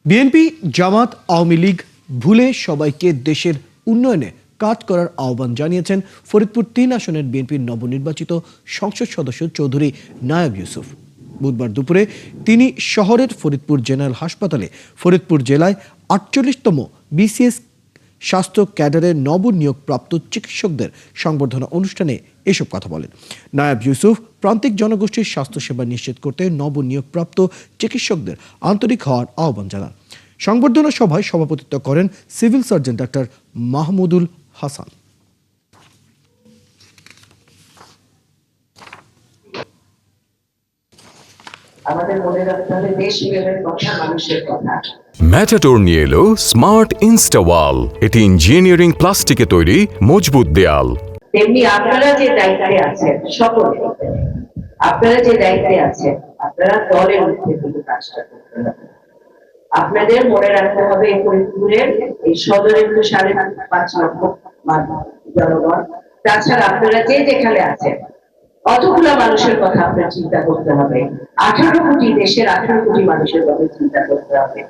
BNP, জামাত, আওয়ামী লীগ ভুলে সবাইকে দেশের উন্নয়নে কাজ করার আহ্বান জানিয়েছেন ফরিদপুর ৩ আসনের বিএনপির নবনির্বাচিত সংসদ সদস্য চৌধুরী নায়াব ইউসুফ। বুধবার দুপুরে তিনি শহরের ফরিদপুর জেনারেল হাসপাতালে ফরিদপুর জেলায় ৪৮তম বিসিএস স্বাস্থ্য ক্যাডারের নবনিয়োগপ্রাপ্ত চিকিৎসকদের সংবর্ধনা অনুষ্ঠানে এসব কথা বলেন। নায়াব ইউসুফ প্রান্তিক জনগোষ্ঠীর স্বাস্থ্যসেবা নিশ্চিত করতে নবনিয়োগপ্রাপ্ত চিকিৎসকদের আন্তরিক হওয়ার আহ্বান জানান। সংবর্ধনা সভায় সভাপতিত্ব করেন civil surgeon doctor Mahmudul Hasan. আমাদের মনে রাখতে হবে দেশ প্রেমের কথা, মানুষের কথা। ম্যাটাডোর নিয়ে এলো স্মার্ট ইনস্টা ওয়াল। এটি ইঞ্জিনিয়ারিং প্লাস্টিকে তৈরি মজবুত দেয়াল। তেমনি আপনারা যে দায়িত্বে আছেন, সকলে আপনারা যে দায়িত্বে আছেন, আপনারা দলের মধ্যে থেকে কাজটা করতে হবে। আপনাদের মনে রাখতে হবে এই ফরিদপুরের এই সদরের তো 5.5 লক্ষ জনগণ, তাছাড়া আপনারা যে যেখানে আছেন অতগুলা মানুষের কথা আপনার চিন্তা করতে হবে। 18 কোটি দেশের 18 কোটি মানুষের কথা চিন্তা করতে হবে।